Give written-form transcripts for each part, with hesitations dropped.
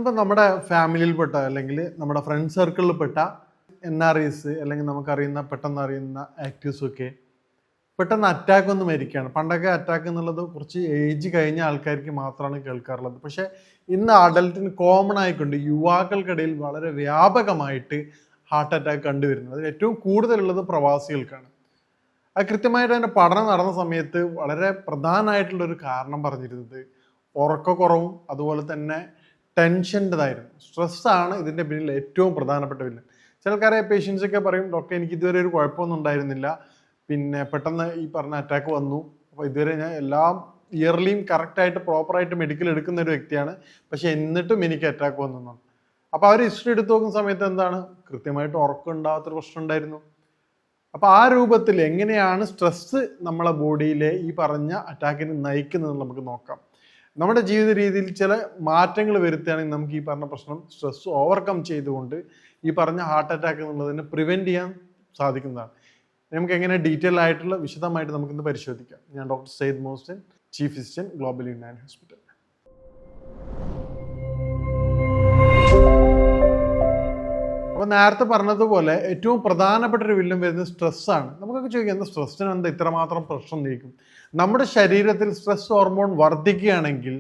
അതിപ്പോൾ നമ്മുടെ ഫാമിലിയിൽപ്പെട്ട അല്ലെങ്കിൽ നമ്മുടെ ഫ്രണ്ട് സർക്കിളിൽപ്പെട്ട NREs അല്ലെങ്കിൽ നമുക്കറിയുന്ന പെട്ടെന്ന് അറിയുന്ന ആക്റ്റീവ്സൊക്കെ പെട്ടെന്ന് അറ്റാക്ക് ഒന്ന് മരിക്കുകയാണ്. പണ്ടൊക്കെ അറ്റാക്ക് എന്നുള്ളത് കുറച്ച് ഏജ് കഴിഞ്ഞ ആൾക്കാർക്ക് മാത്രമാണ് കേൾക്കാറുള്ളത്. പക്ഷേ ഇന്ന് അഡൽട്ടിന് കോമൺ ആയിക്കൊണ്ട് യുവാക്കൾക്കിടയിൽ വളരെ വ്യാപകമായിട്ട് ഹാർട്ട് അറ്റാക്ക് കണ്ടുവരുന്നത്. അതിൽ ഏറ്റവും കൂടുതലുള്ളത് പ്രവാസികൾക്കാണ്. അത് കൃത്യമായിട്ട് അതിൻ്റെ പഠനം നടന്ന സമയത്ത് വളരെ പ്രധാനമായിട്ടുള്ളൊരു കാരണം പറഞ്ഞിരുന്നത് ഉറക്കക്കുറവും അതുപോലെ തന്നെ ടെൻഷൻ്റെതായിരുന്നു. സ്ട്രെസ്സാണ് ഇതിൻ്റെ പിന്നിൽ ഏറ്റവും പ്രധാനപ്പെട്ട വില്ലൻ. ചിലക്കാരെ പേഷ്യൻസൊക്കെ പറയും, ഡോക്ടർ എനിക്ക് ഇതുവരെ ഒരു കുഴപ്പമൊന്നും ഉണ്ടായിരുന്നില്ല, പിന്നെ പെട്ടെന്ന് ഈ പറഞ്ഞ അറ്റാക്ക് വന്നു, അപ്പോൾ ഇതുവരെ ഞാൻ എല്ലാം ഇയർലിയും കറക്റ്റായിട്ട് പ്രോപ്പറായിട്ട് മെഡിക്കൽ എടുക്കുന്ന ഒരു വ്യക്തിയാണ്, പക്ഷെ എന്നിട്ടും എനിക്ക് അറ്റാക്ക് വന്നു. അപ്പോൾ അവർ ഹിസ്റ്ററി എടുത്ത് നോക്കുന്ന സമയത്ത് എന്താണ്, കൃത്യമായിട്ട് ഉറക്കം ഉണ്ടാകാത്തൊരു പ്രശ്നം ഉണ്ടായിരുന്നു. അപ്പോൾ ആ രൂപത്തിൽ എങ്ങനെയാണ് സ്ട്രെസ്സ് നമ്മളെ ബോഡിയിലെ ഈ പറഞ്ഞ അറ്റാക്കിന് നയിക്കുന്നത് നമുക്ക് നോക്കാം. നമ്മുടെ ജീവിത രീതിയിൽ ചില മാറ്റങ്ങൾ വരുത്തുകയാണെങ്കിൽ നമുക്ക് ഈ പറഞ്ഞ പ്രശ്നം സ്ട്രെസ് ഓവർകം ചെയ്തുകൊണ്ട് ഈ പറഞ്ഞ ഹാർട്ട് അറ്റാക്ക് എന്നുള്ളതിനെ പ്രിവെൻറ്റ് ചെയ്യാൻ സാധിക്കുന്നതാണ്. നമുക്ക് എങ്ങനെ ഡീറ്റെയിൽ ആയിട്ടുള്ള വിശദമായിട്ട് നമുക്കിന്ന് പരിശോധിക്കാം. ഞാൻ doctor Syed Mohsin, chief physician, Global United Hospital. അപ്പോൾ നേരത്തെ പറഞ്ഞതുപോലെ ഏറ്റവും പ്രധാനപ്പെട്ട ഒരു വില്ലൻ വരുന്നത് സ്ട്രെസ്സാണ്. നമുക്കൊക്കെ ചോദിക്കാം, എന്താ സ്ട്രെസ്സിന് എന്താ ഇത്രമാത്രം പ്രശ്നം നീക്കും? നമ്മുടെ ശരീരത്തിൽ സ്ട്രെസ് ഹോർമോൺ വർദ്ധിക്കുകയാണെങ്കിൽ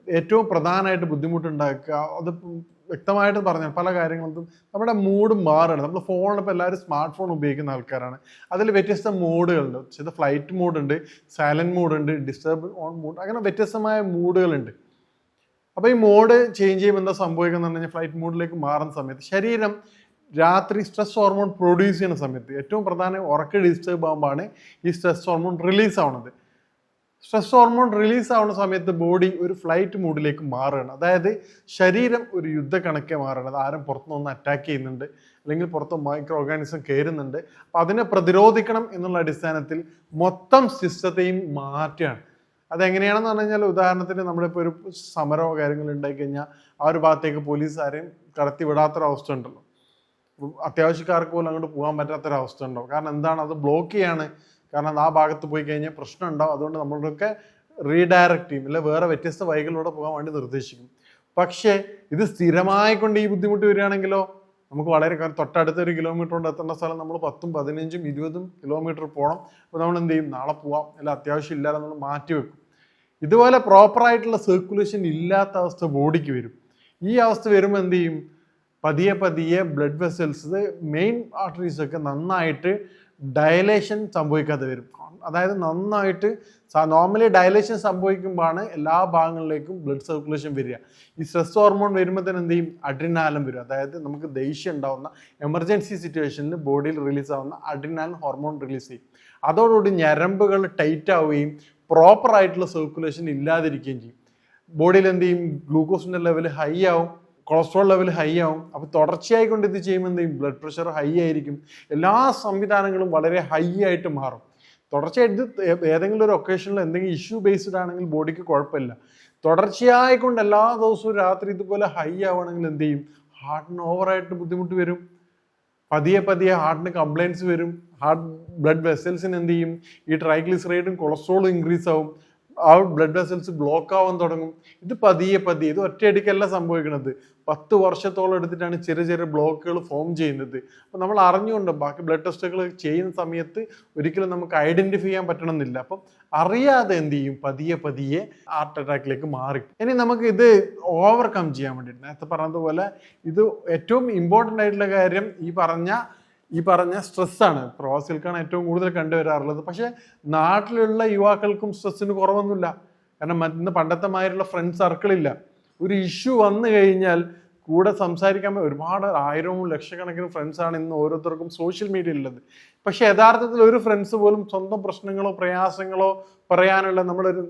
ഏറ്റവും പ്രധാനമായിട്ട് ബുദ്ധിമുട്ടുണ്ടാക്കുക, അത് വ്യക്തമായിട്ട് പറഞ്ഞാൽ പല കാര്യങ്ങളും നമ്മുടെ മൂഡ് മാറുകയാണ്. നമ്മൾ ഫോണിൽ ഇപ്പോൾ എല്ലാവരും സ്മാർട്ട് ഫോൺ ഉപയോഗിക്കുന്ന ആൾക്കാരാണ്. അതിൽ വ്യത്യസ്ത മോഡുകളുണ്ട്. ചില ഫ്ലൈറ്റ് മോഡുണ്ട്, സൈലൻറ്റ് മോഡുണ്ട്, ഡിസ്റ്റർബ് ഓൺ മോഡ്, അങ്ങനെ വ്യത്യസ്തമായ മൂഡുകളുണ്ട്. അപ്പോൾ ഈ മോഡ് ചേഞ്ച് ചെയ്യുമ്പോൾ എന്താ സംഭവിക്കുന്നത് എന്ന് പറഞ്ഞാൽ ഫ്ലൈറ്റ് മോഡിലേക്ക് മാറുന്ന സമയത്ത് ശരീരം രാത്രി സ്ട്രെസ് ഹോർമോൺ പ്രൊഡ്യൂസ് ചെയ്യുന്ന സമയത്ത് ഏറ്റവും പ്രധാനം ഉറക്കം ഡിസ്റ്റർബ് ആകുമ്പോഴാണ് ഈ സ്ട്രെസ് ഹോർമോൺ റിലീസ് ആവുന്നത്. സ്ട്രെസ് ഹോർമോൺ റിലീസ് ആവുന്ന സമയത്ത് ബോഡി ഒരു ഫ്ലൈറ്റ് മൂഡിലേക്ക് മാറുകയാണ്. അതായത് ശരീരം ഒരു യുദ്ധക്കണക്കെ മാറുകയാണ്. അത് ആരും പുറത്തുനിന്ന് അറ്റാക്ക് ചെയ്യുന്നുണ്ട്, അല്ലെങ്കിൽ പുറത്ത് മൈക്രോ ഓർഗാനിസം കയറുന്നുണ്ട്. അപ്പം അതിനെ പ്രതിരോധിക്കണം എന്നുള്ള അടിസ്ഥാനത്തിൽ മൊത്തം സിസ്റ്റത്തെയും മാറ്റുകയാണ്. അതെങ്ങനെയാണെന്ന് പറഞ്ഞു കഴിഞ്ഞാൽ, ഉദാഹരണത്തിന് നമ്മളിപ്പോൾ ഒരു സമരമോ കാര്യങ്ങൾ ഉണ്ടായി കഴിഞ്ഞാൽ ആ ഒരു ഭാഗത്തേക്ക് പോലീസ് ആരെയും കടത്തി വിടാത്തൊരവസ്ഥ ഉണ്ടല്ലോ. അത്യാവശ്യക്കാർക്ക് പോലും അങ്ങോട്ട് പോകാൻ പറ്റാത്തൊരവസ്ഥ ഉണ്ടാവും. കാരണം എന്താണ്, അത് ബ്ലോക്ക് ചെയ്യാണ്. കാരണം ആ ഭാഗത്ത് പോയി കഴിഞ്ഞാൽ പ്രശ്നം ഉണ്ടാവും. അതുകൊണ്ട് നമ്മളൊക്കെ റീഡയറക്റ്റ് ചെയ്യും, അല്ലെ വേറെ വ്യത്യസ്ത വഴികളിലൂടെ പോകാൻ വേണ്ടി നിർദ്ദേശിക്കും. പക്ഷേ ഇത് സ്ഥിരമായിക്കൊണ്ട് ഈ ബുദ്ധിമുട്ട് വരികയാണെങ്കിലോ നമുക്ക് വളരെ തൊട്ടടുത്തൊരു കിലോമീറ്റർ കൊണ്ട് എത്തേണ്ട സ്ഥലം നമ്മൾ 10, 15, 20 കിലോമീറ്റർ പോകണം. അപ്പോൾ നമ്മൾ എന്ത് ചെയ്യും, നാളെ പോവാം, അല്ല അത്യാവശ്യം ഇല്ലാതെ നമ്മൾ മാറ്റി വെക്കും. ഇതുപോലെ പ്രോപ്പറായിട്ടുള്ള സർക്കുലേഷൻ ഇല്ലാത്ത അവസ്ഥ ബോഡിക്ക് വരും. ഈ അവസ്ഥ വരുമ്പോൾ എന്ത് ചെയ്യും, പതിയെ പതിയെ ബ്ലഡ് വെസൽസ്, മെയിൻ ആർട്ടറീസൊക്കെ നന്നായിട്ട് ഡയലേഷൻ സംഭവിക്കാതെ വരും. അതായത് നന്നായിട്ട് നോർമലി ഡയലേഷൻ സംഭവിക്കുമ്പോഴാണ് എല്ലാ ഭാഗങ്ങളിലേക്കും ബ്ലഡ് സർക്കുലേഷൻ വരിക. ഈ സ്ട്രെസ് ഹോർമോൺ വരുമ്പോൾ തന്നെ എന്ത് ചെയ്യും, അഡ്രിനാലിൻ വരും. അതായത് നമുക്ക് ദേഷ്യം ഉണ്ടാവുന്ന എമർജൻസി സിറ്റുവേഷനിൽ ബോഡിയിൽ റിലീസ് ആവുന്ന അഡ്രിനാലിൻ ഹോർമോൺ റിലീസ് ചെയ്യും. അതോടുകൂടി ഞരമ്പുകൾ ടൈറ്റ് ആവുകയും പ്രോപ്പറായിട്ടുള്ള സർക്കുലേഷൻ ഇല്ലാതിരിക്കുകയും ചെയ്യും. ബോഡിയിൽ എന്ത് ചെയ്യും, ഗ്ലൂക്കോസിൻ്റെ ലെവൽ ഹൈ ആവും, കൊളസ്ട്രോൾ ലെവൽ ഹൈ ആവും. അപ്പോൾ തുടർച്ചയായി കൊണ്ട് ഇത് ചെയ്യുമ്പോൾ എന്ത് ചെയ്യും, ബ്ലഡ് പ്രഷർ ഹൈ ആയിരിക്കും. എല്ലാ സംവിധാനങ്ങളും വളരെ ഹൈ ആയിട്ട് മാറും. തുടർച്ചയായിട്ട് ഏതെങ്കിലും ഒരു ഒക്കേഷനിൽ എന്തെങ്കിലും ഇഷ്യൂ ബേസ്ഡ് ആണെങ്കിൽ ബോഡിക്ക് കുഴപ്പമില്ല. തുടർച്ചയായിക്കൊണ്ട് എല്ലാ ദിവസവും രാത്രി ഇതുപോലെ ഹൈ ആവുകയാണെങ്കിൽ എന്ത് ചെയ്യും, ഹാർട്ടിന് ഓവറായിട്ട് ബുദ്ധിമുട്ട് വരും. പതിയെ പതിയെ ഹാർട്ടിന് കംപ്ലയിൻസ് വരും. ഹാർട്ട് ബ്ലഡ് വെസൽസിന് എന്ത് ചെയ്യും, ഈ ട്രൈഗ്ലിസറൈഡും കൊളസ്ട്രോളും ഇൻക്രീസ് ആവും. ആ ബ്ലഡ് വെസൽസ് ബ്ലോക്ക് ആവാൻ തുടങ്ങും. ഇത് പതിയെ പതിയെ, ഇത് ഒറ്റയടിക്കല്ല സംഭവിക്കുന്നത്. 10 വർഷത്തോളം എടുത്തിട്ടാണ് ചെറിയ ചെറിയ ബ്ലോക്കുകൾ ഫോം ചെയ്യുന്നത്. അപ്പോൾ നമ്മൾ അറിഞ്ഞുകൊണ്ട് ബാക്കി ബ്ലഡ് ടെസ്റ്റുകൾ ചെയ്യുന്ന സമയത്ത് ഒരിക്കലും നമുക്ക് ഐഡന്റിഫൈ ചെയ്യാൻ പറ്റണമെന്നില്ല. അപ്പം അറിയാതെ എന്ത് ചെയ്യും, പതിയെ പതിയെ ഹാർട്ട് അറ്റാക്കിലേക്ക് മാറി. ഇനി നമുക്ക് ഇത് ഓവർകം ചെയ്യാൻ വേണ്ടിയിട്ട് നേരത്തെ പറഞ്ഞതുപോലെ ഇത് ഏറ്റവും ഇമ്പോർട്ടൻ്റ് ആയിട്ടുള്ള കാര്യം ഈ പറഞ്ഞ സ്ട്രെസ്സാണ്. പ്രവാസികൾക്കാണ് ഏറ്റവും കൂടുതൽ കണ്ടുവരാറുള്ളത്. പക്ഷേ നാട്ടിലുള്ള യുവാക്കൾക്കും സ്ട്രെസ്സിന് കുറവൊന്നുമില്ല. കാരണം ഇന്ന് പണ്ടത്തെ മാതിരിയുള്ള ഫ്രണ്ട് സർക്കിളില്ല. ഒരു ഇഷ്യൂ വന്നു കഴിഞ്ഞാൽ കൂടെ സംസാരിക്കാൻ ഒരുപാട് 1000 ലക്ഷക്കണക്കിന് ഫ്രണ്ട്സാണ് ഇന്ന് ഓരോരുത്തർക്കും സോഷ്യൽ മീഡിയ ഉള്ളത്. പക്ഷെ യഥാർത്ഥത്തിൽ ഒരു ഫ്രണ്ട്സ് പോലും സ്വന്തം പ്രശ്നങ്ങളോ പ്രയാസങ്ങളോ പറയാനുള്ള നമ്മളൊരു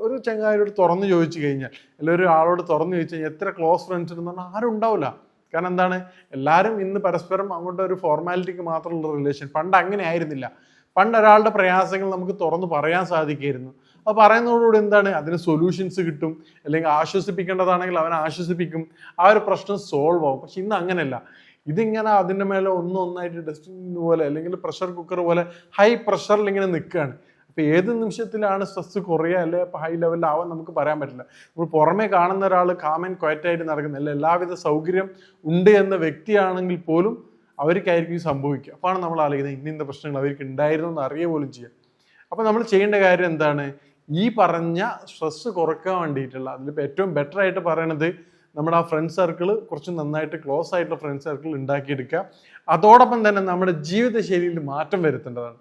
ഒരു ചങ്ങാതിയോട് തുറന്നു ചോദിച്ചു കഴിഞ്ഞാൽ, അല്ലെങ്കിൽ ഒരു ആളോട് തുറന്നു ചോദിച്ചു കഴിഞ്ഞാൽ എത്ര ക്ലോസ് ഫ്രണ്ട്സ് ഉണ്ടെന്ന് പറഞ്ഞാൽ ആരും ഉണ്ടാവില്ല. കാരണം എന്താണ്, എല്ലാവരും ഇന്ന് പരസ്പരം അങ്ങോട്ട് ഒരു ഫോർമാലിറ്റിക്ക് മാത്രമുള്ള റിലേഷൻ. പണ്ട് അങ്ങനെ ആയിരുന്നില്ല. പണ്ട് ഒരാളുടെ പ്രയാസങ്ങൾ നമുക്ക് തുറന്ന് പറയാൻ സാധിക്കുമായിരുന്നു. അപ്പോൾ പറയുന്നതോടുകൂടി എന്താണ്, അതിന് സൊല്യൂഷൻസ് കിട്ടും, അല്ലെങ്കിൽ ആശ്വസിപ്പിക്കേണ്ടതാണെങ്കിൽ അവനെ ആശ്വസിപ്പിക്കും, ആ ഒരു പ്രശ്നം സോൾവ് ആവും. പക്ഷെ ഇന്ന് അങ്ങനെയല്ല. ഇതിങ്ങനെ അതിൻ്റെ മേലെ ഒന്നായിട്ട് ഡസ്റ്റിൻ പോലെ അല്ലെങ്കിൽ പ്രഷർ കുക്കർ പോലെ ഹൈ പ്രഷറിൽ ഇങ്ങനെ നിൽക്കുകയാണ്. അപ്പോൾ ഏത് നിമിഷത്തിലാണ് സ്ട്രെസ് കുറയുക അല്ലെ ഇപ്പോൾ ഹൈ ലെവലിലാവാൻ നമുക്ക് പറയാൻ പറ്റില്ല. ഇപ്പോൾ പുറമേ കാണുന്ന ഒരാൾ കാം ആൻഡ് ക്വയറ്റായിട്ട് നടക്കുന്ന അല്ലെ എല്ലാവിധ സൗകര്യം ഉണ്ട് എന്ന വ്യക്തിയാണെങ്കിൽ പോലും അവർക്കായിരിക്കും സംഭവിക്കുക. അപ്പോഴാണ് നമ്മൾ ആലോചിക്കുന്നത് ഇന്ന പ്രശ്നങ്ങൾ അവർക്ക് ഉണ്ടായിരുന്നു എന്ന് അറിയുക പോലും ചെയ്യുക. അപ്പോൾ നമ്മൾ ചെയ്യേണ്ട കാര്യം എന്താണ്? ഈ പറഞ്ഞ സ്ട്രെസ് കുറയ്ക്കാൻ വേണ്ടിയിട്ടുള്ള അതിലിപ്പോൾ ഏറ്റവും ബെറ്റർ ആയിട്ട് പറയണത് നമ്മുടെ ആ ഫ്രണ്ട് സർക്കിൾ കുറച്ച് നന്നായിട്ട് ക്ലോസ് ആയിട്ടുള്ള ഫ്രണ്ട് സർക്കിൾ ഉണ്ടാക്കിയെടുക്കുക. അതോടൊപ്പം തന്നെ നമ്മുടെ ജീവിതശൈലിയിൽ മാറ്റം വരുത്തേണ്ടതാണ്.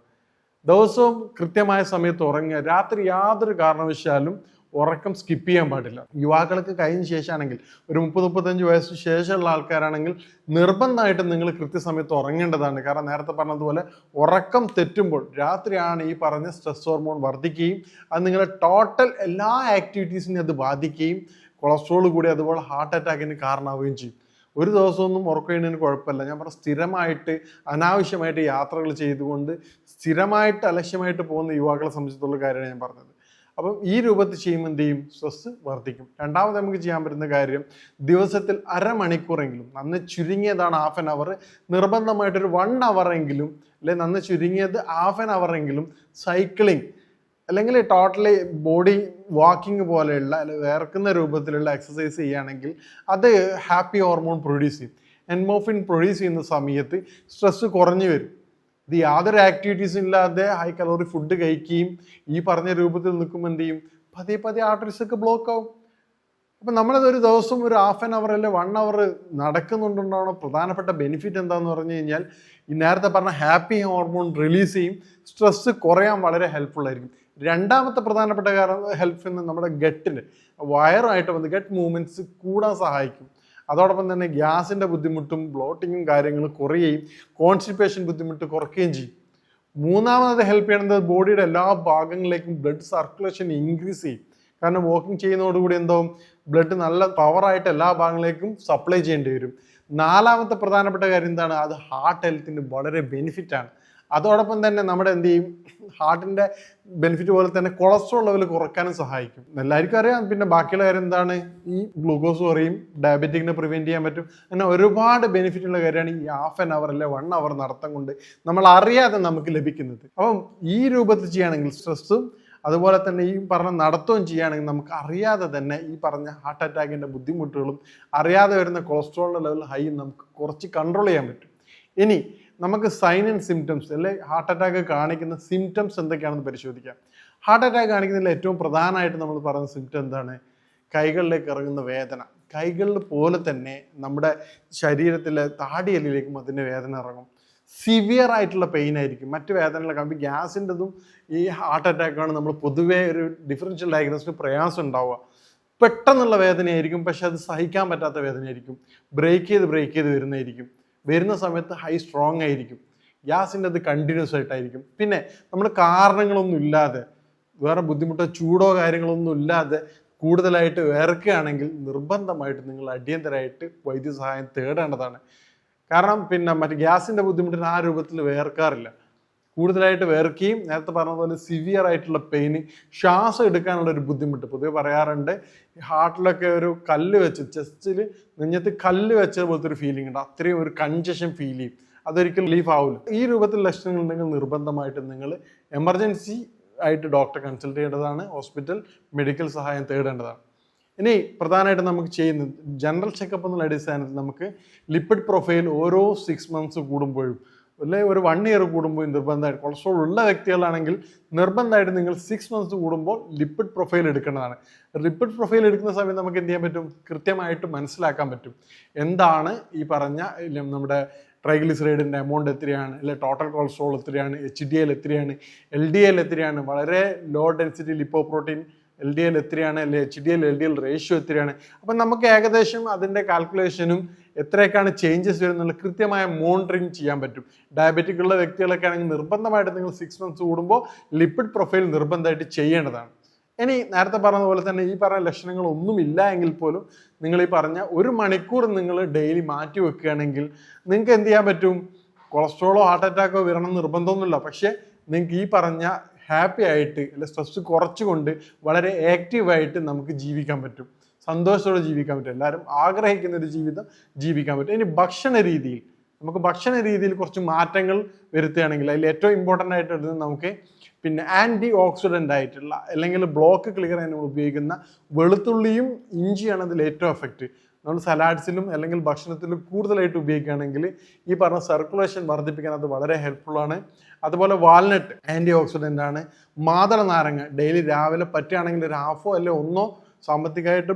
ദിവസവും കൃത്യമായ സമയത്ത് ഉറങ്ങുക. രാത്രി യാതൊരു കാരണവശാലും ഉറക്കം സ്കിപ്പ് ചെയ്യാൻ പാടില്ല. യുവാക്കൾക്ക് കഴിഞ്ഞ ശേഷമാണെങ്കിൽ ഒരു 30-35 വയസ്സിന് ശേഷമുള്ള ആൾക്കാരാണെങ്കിൽ നിർബന്ധമായിട്ടും നിങ്ങൾ കൃത്യസമയത്ത് ഉറങ്ങേണ്ടതാണ്. കാരണം നേരത്തെ പറഞ്ഞതുപോലെ ഉറക്കം തെറ്റുമ്പോൾ രാത്രിയാണ് ഈ പറഞ്ഞ സ്ട്രെസ് ഹോർമോൺ വർദ്ധിക്കുകയും അത് നിങ്ങളുടെ ടോട്ടൽ എല്ലാ ആക്ടിവിറ്റീസിനെ അത് ബാധിക്കുകയും കൊളസ്ട്രോൾ കൂടി അതുപോലെ ഹാർട്ട് അറ്റാക്കിന് കാരണമാവുകയും ചെയ്യും. ഒരു ദിവസമൊന്നും ഉറക്കുന്നതിന് കുഴപ്പമില്ല. ഞാൻ പറഞ്ഞ സ്ഥിരമായിട്ട് അനാവശ്യമായിട്ട് യാത്രകൾ ചെയ്തുകൊണ്ട് സ്ഥിരമായിട്ട് അലക്ഷ്യമായിട്ട് പോകുന്ന യുവാക്കളെ സംബന്ധിച്ചിടത്തോളം കാര്യമാണ് ഞാൻ പറഞ്ഞത്. അപ്പം ഈ രൂപത്തിൽ ചെയ്യുമ്പോൾ എന്ത് ചെയ്യും? സ്ട്രെസ് വർദ്ധിക്കും. രണ്ടാമത് നമുക്ക് ചെയ്യാൻ പറ്റുന്ന കാര്യം ദിവസത്തിൽ അരമണിക്കൂറെങ്കിലും, നന്ന് ചുരുങ്ങിയതാണ് ഹാഫ് ആൻ അവർ, നിർബന്ധമായിട്ടൊരു 1 hour എങ്കിലും അല്ലെ നന്ന് ചുരുങ്ങിയത് ഹാഫ് ആൻ അവർ എങ്കിലും സൈക്ലിംഗ് അല്ലെങ്കിൽ ടോട്ടലി ബോഡി വാക്കിംഗ് പോലെയുള്ള അല്ലെങ്കിൽ വേർക്കുന്ന രൂപത്തിലുള്ള എക്സസൈസ് ചെയ്യുകയാണെങ്കിൽ അത് ഹാപ്പി ഹോർമോൺ പ്രൊഡ്യൂസ് ചെയ്യും. എൻഡോർഫിൻ പ്രൊഡ്യൂസ് ചെയ്യുന്ന സമയത്ത് സ്ട്രെസ് കുറഞ്ഞു വരും. ഇത് യാതൊരു ആക്ടിവിറ്റീസും ഇല്ലാതെ ഹൈ കലോറി ഫുഡ് കഴിക്കുകയും ഈ പറഞ്ഞ രൂപത്തിൽ നിൽക്കുമ്പോൾ എന്ത് ചെയ്യും? പതിയെ ആർട്ടറീസ് ഒക്കെ ബ്ലോക്ക് ആവും. അപ്പം നമ്മളത് ഒരു ദിവസം ഒരു ഹാഫ് ആൻ അവർ അല്ലെ 1 hour നടക്കുന്നുണ്ടാവുന്ന പ്രധാനപ്പെട്ട ബെനിഫിറ്റ് എന്താണെന്ന് പറഞ്ഞു കഴിഞ്ഞാൽ ഈ നേരത്തെ പറഞ്ഞ ഹാപ്പി ഹോർമോൺ റിലീസ് ചെയ്യും. സ്ട്രെസ് കുറയാൻ വളരെ ഹെൽപ്ഫുൾ ആയിരിക്കും. രണ്ടാമത്തെ പ്രധാനപ്പെട്ട കാരണം ഹെൽപ്പ് നമ്മുടെ ഗട്ടിൻ്റെ വയറുമായിട്ട് വന്ന് ഗട്ട് മൂവ്മെൻറ്റ്സ് കൂടാൻ സഹായിക്കും. അതോടൊപ്പം തന്നെ ഗ്യാസിൻ്റെ ബുദ്ധിമുട്ടും ബ്ലോട്ടിങ്ങും കാര്യങ്ങളും കുറയുകയും കോൺസ്റ്റിപ്പേഷൻ ബുദ്ധിമുട്ട് കുറയ്ക്കുകയും ചെയ്യും. മൂന്നാമത് ഹെൽപ്പ് ചെയ്യുന്നത് ബോഡിയുടെ എല്ലാ ഭാഗങ്ങളിലേക്കും ബ്ലഡ് സർക്കുലേഷൻ ഇൻക്രീസ് ചെയ്യും. കാരണം വാക്കിംഗ് ചെയ്യുന്നതോടുകൂടി എന്താവും? ബ്ലഡ് നല്ല പവറായിട്ട് എല്ലാ ഭാഗങ്ങളിലേക്കും സപ്ലൈ ചെയ്യേണ്ടി വരും. നാലാമത്തെ പ്രധാനപ്പെട്ട കാര്യം എന്താണ്? അത് ഹാർട്ട് ഹെൽത്തിന് വളരെ ബെനിഫിറ്റാണ്. അതോടൊപ്പം തന്നെ നമ്മുടെ എന്ത് ചെയ്യും? ഹാർട്ടിൻ്റെ ബെനിഫിറ്റ് പോലെ തന്നെ കൊളസ്ട്രോൾ ലെവൽ കുറയ്ക്കാനും സഹായിക്കും. എല്ലാവർക്കും അറിയാം. പിന്നെ ബാക്കിയുള്ള കാര്യം എന്താണ്? ഈ ഗ്ലൂക്കോസ് കുറയും, ഡയബറ്റിക്കിനെ പ്രിവെൻറ്റ് ചെയ്യാൻ പറ്റും. അങ്ങനെ ഒരുപാട് ബെനിഫിറ്റ് ഉള്ള കാര്യമാണ് ഈ ഹാഫ് ആൻ അവർ അല്ലെ 1 hour നടത്തം കൊണ്ട് നമ്മൾ അറിയാതെ നമുക്ക് ലഭിക്കുന്നത്. അപ്പം ഈ രൂപത്തിൽ ചെയ്യുകയാണെങ്കിൽ സ്ട്രെസ്സും അതുപോലെ തന്നെ ഈ പറഞ്ഞ നടത്തവും ചെയ്യുകയാണെങ്കിൽ നമുക്ക് അറിയാതെ തന്നെ ഈ പറഞ്ഞ ഹാർട്ട് അറ്റാക്കിൻ്റെ ബുദ്ധിമുട്ടുകളും അറിയാതെ വരുന്ന കൊളസ്ട്രോളിൻ്റെ ലെവൽ ഹൈയും നമുക്ക് കുറച്ച് കൺട്രോൾ ചെയ്യാൻ പറ്റും. ഇനി നമുക്ക് സൈൻ ആൻഡ് സിംറ്റംസ് അല്ലെ ഹാർട്ട് അറ്റാക്ക് കാണിക്കുന്ന സിംറ്റംസ് എന്തൊക്കെയാണെന്ന് പരിശോധിക്കാം. ഹാർട്ട് അറ്റാക്ക് കാണിക്കുന്നതിൽ ഏറ്റവും പ്രധാനമായിട്ട് നമ്മൾ പറയുന്ന സിംറ്റം എന്താണ്? കൈകളിലേക്ക് ഇറങ്ങുന്ന വേദന. കൈകളിൽ പോലെ തന്നെ നമ്മുടെ ശരീരത്തിലെ താടിയലിലേക്കും അതിൻ്റെ വേദന ഇറങ്ങും. സിവിയർ ആയിട്ടുള്ള പെയിൻ ആയിരിക്കും. മറ്റ് വേദനകളൊക്കെ ആകുമ്പോൾ ഗ്യാസിൻ്റെതും ഈ ഹാർട്ട് അറ്റാക്കാണ് നമ്മൾ പൊതുവേ ഒരു ഡിഫറൻഷ്യൽ ഡയഗ്നോസിന് പ്രയാസം ഉണ്ടാവുക. പെട്ടെന്നുള്ള വേദനയായിരിക്കും, പക്ഷെ അത് സഹിക്കാൻ പറ്റാത്ത വേദനയായിരിക്കും. ബ്രേക്ക് ചെയ്ത് വരുന്നതായിരിക്കും. വരുന്ന സമയത്ത് ഹൈ സ്ട്രോങ് ആയിരിക്കും. ഗ്യാസിൻ്റെ അത് കണ്ടിന്യൂസ് ആയിട്ടായിരിക്കും. പിന്നെ നമ്മൾ കാരണങ്ങളൊന്നും ഇല്ലാതെ വേറെ ബുദ്ധിമുട്ടോ ചൂടോ കാര്യങ്ങളൊന്നും ഇല്ലാതെ കൂടുതലായിട്ട് വിയർക്കുകയാണെങ്കിൽ നിർബന്ധമായിട്ട് നിങ്ങൾ അടിയന്തരമായിട്ട് വൈദ്യസഹായം തേടേണ്ടതാണ്. കാരണം പിന്നെ മറ്റ് ഗ്യാസിൻ്റെ ബുദ്ധിമുട്ടിന് ആ രൂപത്തിൽ വിയർക്കാറില്ല. കൂടുതലായിട്ട് വിയർക്കുകയും നേരത്തെ പറഞ്ഞതുപോലെ സിവിയർ ആയിട്ടുള്ള പെയിന്, ശ്വാസം എടുക്കാനുള്ള ഒരു ബുദ്ധിമുട്ട് പൊതുവെ പറയാറുണ്ട്. ഹാർട്ടിലൊക്കെ ഒരു കല്ല് വെച്ച് ചെസ്റ്റിൽ നെഞ്ഞത്ത് കല്ല് വെച്ച പോലത്തെ ഒരു ഫീലിംഗ് ഉണ്ട്. അത്രയും ഒരു കൺജഷൻ ഫീൽ ചെയ്യും. അതൊരിക്കലും റിലീഫ് ആവില്ല. ഈ രൂപത്തിൽ ലക്ഷണങ്ങൾ ഉണ്ടെങ്കിൽ നിർബന്ധമായിട്ട് നിങ്ങൾ എമർജൻസി ആയിട്ട് ഡോക്ടറെ കൺസൾട്ട് ചെയ്യേണ്ടതാണ്. ഹോസ്പിറ്റൽ മെഡിക്കൽ സഹായം തേടേണ്ടതാണ്. ഇനി പ്രധാനമായിട്ട് നമുക്ക് ചെയ്യുന്നത് ജനറൽ ചെക്കപ്പ് എന്നുള്ള അടിസ്ഥാനത്തിൽ നമുക്ക് ലിപ്പിഡ് പ്രൊഫൈൽ ഓരോ 6 months കൂടുമ്പോഴും അല്ലെ ഒരു 1 year കൂടുമ്പോൾ നിർബന്ധമായിട്ട് കൊളസ്ട്രോൾ ഉള്ള വ്യക്തികളാണെങ്കിൽ നിർബന്ധമായിട്ട് നിങ്ങൾ 6 months കൂടുമ്പോൾ ലിപ്പിഡ് പ്രൊഫൈൽ എടുക്കേണ്ടതാണ്. ലിപ്പിഡ് പ്രൊഫൈൽ എടുക്കുന്ന സമയത്ത് നമുക്ക് എന്ത് ചെയ്യാൻ പറ്റും? കൃത്യമായിട്ട് മനസ്സിലാക്കാൻ പറ്റും എന്താണ് ഈ പറഞ്ഞ നമ്മുടെ ട്രൈഗ്ലിസറൈഡിൻ്റെ എമൗണ്ട് എത്രയാണ്, അല്ലെ ടോട്ടൽ കൊളസ്ട്രോൾ എത്രയാണ്, HDL എത്രയാണ്, LDL എത്രയാണ്, വളരെ ലോ ഡെൻസിറ്റി ലിപ്പോപ്രോട്ടീൻ LDL എത്രയാണ്, അല്ലെ HDL LDL റേഷ്യോ എത്രയാണ്. അപ്പം നമുക്ക് ഏകദേശം അതിൻ്റെ കാൽക്കുലേഷനും എത്രയൊക്കെയാണ് ചേഞ്ചസ് വരുന്നുള്ള കൃത്യമായ മോണിറ്ററിങ് ചെയ്യാൻ പറ്റും. ഡയബറ്റിക് ഉള്ള വ്യക്തികളൊക്കെ ആണെങ്കിൽ നിർബന്ധമായിട്ട് നിങ്ങൾ 6 months കൂടുമ്പോൾ ലിപ്പിഡ് പ്രൊഫൈൽ നിർബന്ധമായിട്ട് ചെയ്യേണ്ടതാണ്. ഇനി നേരത്തെ പറഞ്ഞതുപോലെ തന്നെ ഈ പറഞ്ഞ ലക്ഷണങ്ങൾ ഒന്നും ഇല്ല എങ്കിൽ പോലും നിങ്ങൾ ഈ പറഞ്ഞ 1 മണിക്കൂർ നിങ്ങൾ ഡെയിലി മാറ്റി വെക്കുകയാണെങ്കിൽ നിങ്ങൾക്ക് എന്ത് ചെയ്യാൻ പറ്റും? കൊളസ്ട്രോളോ ഹാർട്ട് അറ്റാക്കോ വരണം നിർബന്ധമൊന്നുമില്ല. പക്ഷേ നിങ്ങൾക്ക് ഈ പറഞ്ഞ ഹാപ്പി ആയിട്ട് അല്ലെ സ്ട്രെസ് കുറച്ചുകൊണ്ട് വളരെ ആക്റ്റീവായിട്ട് നമുക്ക് ജീവിക്കാൻ പറ്റും. സന്തോഷത്തോടെ ജീവിക്കാൻ പറ്റും. എല്ലാവരും ആഗ്രഹിക്കുന്ന ഒരു ജീവിതം ജീവിക്കാൻ പറ്റും. ഇനി ഭക്ഷണ രീതിയിൽ കുറച്ച് മാറ്റങ്ങൾ വരുത്തുകയാണെങ്കിൽ അതിൽ ഏറ്റവും ഇമ്പോർട്ടൻ്റ് ആയിട്ട് നമുക്ക് പിന്നെ ആൻറ്റി ഓക്സിഡൻ്റ് ആയിട്ടുള്ള അല്ലെങ്കിൽ ബ്ലോക്ക് ക്ലിയർ ചെയ്യാൻ ഉപയോഗിക്കുന്ന വെളുത്തുള്ളിയും ഇഞ്ചിയാണ് അതിൽ ഏറ്റവും എഫക്റ്റ്. നമ്മൾ സലാഡ്സിലും അല്ലെങ്കിൽ ഭക്ഷണത്തിലും കൂടുതലായിട്ട് ഉപയോഗിക്കുകയാണെങ്കിൽ ഈ പറഞ്ഞ സർക്കുലേഷൻ വർദ്ധിപ്പിക്കാൻ അത് വളരെ ഹെൽപ്ഫുള്ളാണ്. അതുപോലെ വാൾനട്ട് ആൻറ്റി ഓക്സിഡൻ്റ് ആണ്. മാതള നാരങ്ങ ഡെയിലി രാവിലെ പറ്റുകയാണെങ്കിൽ ഒരു ഹാഫോ അല്ലെ ഒന്നോ സാമ്പത്തികമായിട്ട്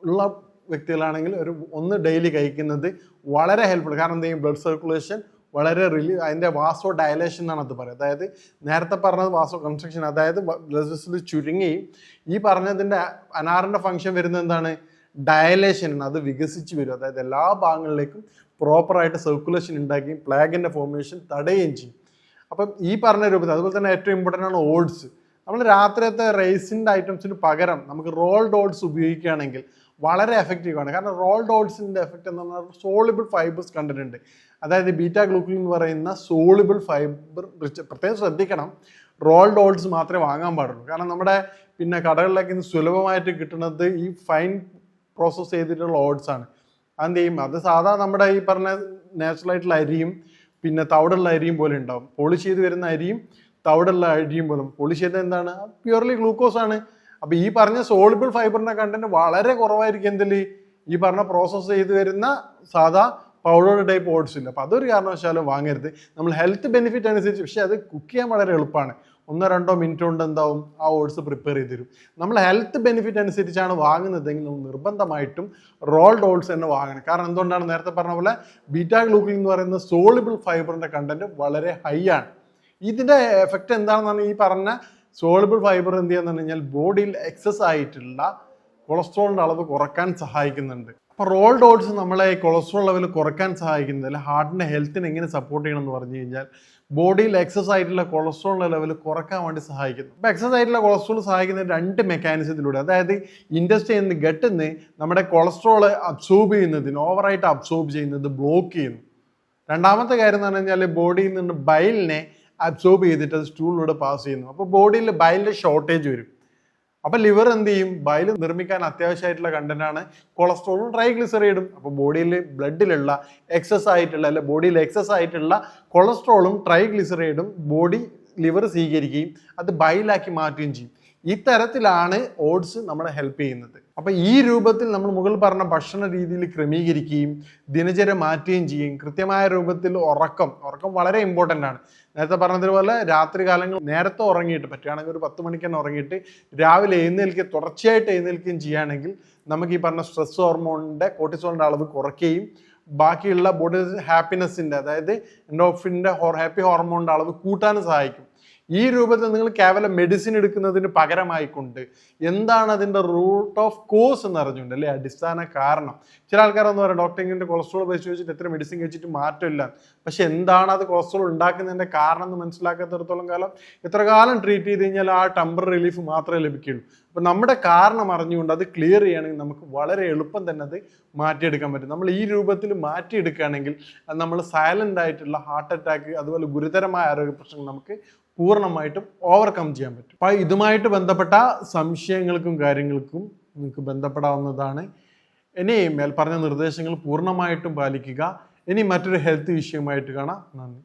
ഉള്ള വ്യക്തികളാണെങ്കിൽ ഒന്ന് ഡെയിലി കഴിക്കുന്നത് വളരെ ഹെൽപ്ഫുൾ. കാരണം എന്തെങ്കിലും ബ്ലഡ് സർക്കുലേഷൻ വളരെ അതിൻ്റെ വാസോ ഡയലേഷൻ എന്നാണ് അത് പറയുന്നത്. അതായത് നേരത്തെ പറഞ്ഞത് വാസോ കൺസ്ട്രക്ഷൻ, അതായത് ബ്ലഡ് വെസൽ ചുരുങ്ങി ഈ പറഞ്ഞതിൻ്റെ അനാറിൻ്റെ ഫംഗ്ഷൻ വരുന്നത് എന്താണ്, ഡയലേഷൻ, അത് വികസിച്ച് വരും. അതായത് എല്ലാ ഭാഗങ്ങളിലേക്കും പ്രോപ്പറായിട്ട് സർക്കുലേഷൻ ഉണ്ടാക്കുകയും പ്ലാഗിൻ്റെ ഫോർമേഷൻ തടയുകയും ചെയ്യും. അപ്പം ഈ പറഞ്ഞ രൂപത്തിൽ അതുപോലെ തന്നെ ഏറ്റവും ഇമ്പോർട്ടൻ്റ് ആണ് ഓട്സ്. നമ്മൾ രാത്രിയത്തെ റൈസിൻ്റെ ഐറ്റംസിന് പകരം നമുക്ക് റോൾഡ് ഓട്സ് ഉപയോഗിക്കുകയാണെങ്കിൽ വളരെ എഫക്റ്റീവാണ്. കാരണം റോൾഡ് ഓട്സിൻ്റെ എഫക്റ്റ് എന്ന് പറഞ്ഞാൽ സോളിബിൾ ഫൈബേഴ്സ് കണ്ടന്റ് ഉണ്ട്. അതായത് ബീറ്റാ ഗ്ലൂക്കോൺ എന്ന് പറയുന്ന സോളിബിൾ ഫൈബർ പ്രത്യേകം ശ്രദ്ധിക്കണം. റോൾഡ് ഓട്സ് മാത്രമേ വാങ്ങാൻ പാടുള്ളൂ. കാരണം നമ്മുടെ പിന്നെ കടകളിലേക്ക് ഇന്ന് സുലഭമായിട്ട് കിട്ടുന്നത് ഈ ഫൈൻ പ്രോസസ്സ് ചെയ്തിട്ടുള്ള ഓട്സ് ആണ്. അതെന്ത് ചെയ്യും, അത് സാധാരണ നമ്മുടെ ഈ പറഞ്ഞ നാച്ചുറൽ ആയിട്ടുള്ള അരിയും പിന്നെ തവിടുള്ള അരിയും പോലെ ഉണ്ടാവും. പോളിഷ് ചെയ്ത് വരുന്ന അരിയും തവിടുള്ള അരിയും പോലും. പോളിഷ് ചെയ്ത് എന്താണ്, പ്യുവർലി ഗ്ലൂക്കോസ് ആണ്. അപ്പോൾ ഈ പറഞ്ഞ സോളിബിൾ ഫൈബറിൻ്റെ കണ്ടന്റ് വളരെ കുറവായിരിക്കും എന്തിൽ, ഈ പറഞ്ഞ പ്രോസസ്സ് ചെയ്ത് വരുന്ന സാധാ പൗഡർ ടൈപ്പ് ഓട്സ് ഇല്ല. അപ്പോൾ അതൊരു കാരണവശാലും വാങ്ങരുത്. നമ്മൾ ഹെൽത്ത് ബെനിഫിറ്റ് അനുസരിച്ച്, പക്ഷേ അത് കുക്ക് ചെയ്യാൻ വളരെ എളുപ്പമാണ്. 1-2 മിനിറ്റ് കൊണ്ട് എന്താവും ആ ഓട്സ് പ്രിപ്പയർ ചെയ്ത് തരും. നമ്മൾ ഹെൽത്ത് ബെനിഫിറ്റ് അനുസരിച്ചാണ് വാങ്ങുന്നതെങ്കിൽ നിർബന്ധമായിട്ടും റോൾഡ് ഓട്സ് തന്നെ വാങ്ങണം. കാരണം എന്തുകൊണ്ടാണ്, നേരത്തെ പറഞ്ഞ പോലെ ബീറ്റാ ഗ്ലൂക്കോൺ എന്ന് പറയുന്ന സോളിബിൾ ഫൈബറിൻ്റെ കണ്ടന്റ് വളരെ ഹൈ ആണ്. ഇതിൻ്റെ എഫക്റ്റ് എന്താണെന്നാണ് ഈ പറഞ്ഞ സോളിബിൾ ഫൈബർ എന്ത് ചെയ്യാന്ന് പറഞ്ഞു കഴിഞ്ഞാൽ ബോഡിയിൽ എക്സസ് ആയിട്ടുള്ള കൊളസ്ട്രോളിൻ്റെ അളവ് കുറക്കാൻ സഹായിക്കുന്നുണ്ട്. അപ്പോൾ റോൾഡ് ഓട്സ് നമ്മളെ കൊളസ്ട്രോൾ ലെവൽ കുറക്കാൻ സഹായിക്കുന്നത്, അല്ലെ ഹാർട്ടിൻ്റെ ഹെൽത്തിനെ എങ്ങനെ സപ്പോർട്ട് ചെയ്യണം എന്ന് പറഞ്ഞു കഴിഞ്ഞാൽ ബോഡിയിൽ എക്സസ് ആയിട്ടുള്ള കൊളസ്ട്രോളിൻ്റെ ലെവൽ കുറക്കാൻ വേണ്ടി സഹായിക്കുന്നു. അപ്പോൾ എക്സസ് ആയിട്ടുള്ള കൊളസ്ട്രോൾ സഹായിക്കുന്ന 2 മെക്കാനിസത്തിലൂടെ, അതായത് ഇൻഡസ്ട്രിയിൽ നിന്ന് ഗട്ടിൽ നിന്ന് നമ്മുടെ കൊളസ്ട്രോൾ അബ്സോർബ് ചെയ്യുന്നതിന് ഓവറായിട്ട് അബ്സോർബ് ചെയ്യുന്നത് ബ്ലോക്ക് ചെയ്യുന്നു. രണ്ടാമത്തെ കാര്യം എന്ന് പറഞ്ഞു കഴിഞ്ഞാൽ ബോഡിയിൽ നിന്ന് ബൈലിനെ അബ്സോർബ് ചെയ്തിട്ട് അത് സ്റ്റൂളിലൂടെ പാസ് ചെയ്യുന്നു. അപ്പോൾ ബോഡിയിൽ ബൈലിൻ്റെ ഷോർട്ടേജ് വരും. അപ്പോൾ ലിവർ എന്ത് ചെയ്യും, ബൈൽ നിർമ്മിക്കാൻ അത്യാവശ്യമായിട്ടുള്ള കണ്ടന്റാണ് കൊളസ്ട്രോളും ട്രൈഗ്ലിസറൈഡും. അപ്പോൾ ബോഡിയിൽ ബ്ലഡിലുള്ള എക്സസ് ആയിട്ടുള്ള അല്ലെ ബോഡിയിൽ എക്സസ് ആയിട്ടുള്ള കൊളസ്ട്രോളും ട്രൈഗ്ലിസറൈഡും ബോഡി ലിവർ സ്വീകരിക്കുകയും അത് ബൈലാക്കി മാറ്റുകയും ചെയ്യും. ഇത്തരത്തിലാണ് ഓട്സ് നമ്മളെ ഹെൽപ്പ് ചെയ്യുന്നത്. അപ്പോൾ ഈ രൂപത്തിൽ നമ്മൾ മുകളിൽ പറഞ്ഞ ഭക്ഷണ രീതിയിൽ ക്രമീകരിക്കുകയും ദിനചര്യ മാറ്റുകയും ചെയ്യും. കൃത്യമായ രൂപത്തിൽ ഉറക്കം വളരെ ഇമ്പോർട്ടൻ്റ് ആണ്. നേരത്തെ പറഞ്ഞതുപോലെ രാത്രി കാലങ്ങൾ നേരത്തെ ഉറങ്ങിയിട്ട് പറ്റുകയാണെങ്കിൽ ഒരു 10 മണിക്ക് തന്നെ ഉറങ്ങിയിട്ട് രാവിലെ തുടർച്ചയായിട്ട് എഴുന്നേൽക്കുകയും ചെയ്യുകയാണെങ്കിൽ നമുക്ക് ഈ പറഞ്ഞ സ്ട്രെസ് ഹോർമോണിൻ്റെ കോർട്ടിസോളിൻ്റെ അളവ് കുറയ്ക്കുകയും ബാക്കിയുള്ള ബോഡി ഹാപ്പിനെസ്സിൻ്റെ, അതായത് എൻഡോർഫിൻ്റെ ഹാപ്പി ഹോർമോണിൻ്റെ അളവ് കൂട്ടാനും സഹായിക്കും. ഈ രൂപത്തിൽ നിങ്ങൾ കേവലം മെഡിസിൻ എടുക്കുന്നതിന് പകരമായിക്കൊണ്ട് എന്താണ് അതിൻ്റെ റൂട്ട് ഓഫ് കോസ് എന്ന് അറിഞ്ഞുകൊണ്ട്, അല്ലെ അടിസ്ഥാന കാരണം. ചില ആൾക്കാരെന്ന് പറയാം ഡോക്ടറിൻ്റെ കൊളസ്ട്രോൾ പരിശോധിച്ചിട്ട് എത്ര മെഡിസിൻ കഴിച്ചിട്ട് മാറ്റമില്ല. പക്ഷെ എന്താണ് അത് കൊളസ്ട്രോൾ ഉണ്ടാക്കുന്നതിൻ്റെ കാരണം എന്ന് മനസ്സിലാക്കാത്തിടത്തോളം കാലം എത്ര കാലം ട്രീറ്റ് ചെയ്ത് കഴിഞ്ഞാൽ ആ ടെമ്പററി റിലീഫ് മാത്രമേ ലഭിക്കുള്ളൂ. അപ്പോൾ നമ്മുടെ കാരണം അറിഞ്ഞുകൊണ്ട് അത് ക്ലിയർ ചെയ്യുകയാണെങ്കിൽ നമുക്ക് വളരെ എളുപ്പം തന്നെ അത് മാറ്റിയെടുക്കാൻ പറ്റും. നമ്മൾ ഈ രൂപത്തിൽ മാറ്റിയെടുക്കുകയാണെങ്കിൽ അത് നമ്മൾ സൈലൻ്റ് ആയിട്ടുള്ള ഹാർട്ട് അറ്റാക്ക് അതുപോലെ ഗുരുതരമായ ആരോഗ്യ പ്രശ്നങ്ങൾ നമുക്ക് പൂർണ്ണമായിട്ടും ഓവർകം ചെയ്യാൻ പറ്റും. അപ്പോൾ ഇതുമായിട്ട് ബന്ധപ്പെട്ട സംശയങ്ങൾക്കും കാര്യങ്ങൾക്കും നിങ്ങൾക്ക് ബന്ധപ്പെടാവുന്നതാണ്. ഇനി മേൽ പറഞ്ഞ നിർദ്ദേശങ്ങൾ പൂർണ്ണമായിട്ടും പാലിക്കുക. ഇനി മറ്റൊരു ഹെൽത്ത് വിഷയമായിട്ട് കാണാം. നന്ദി.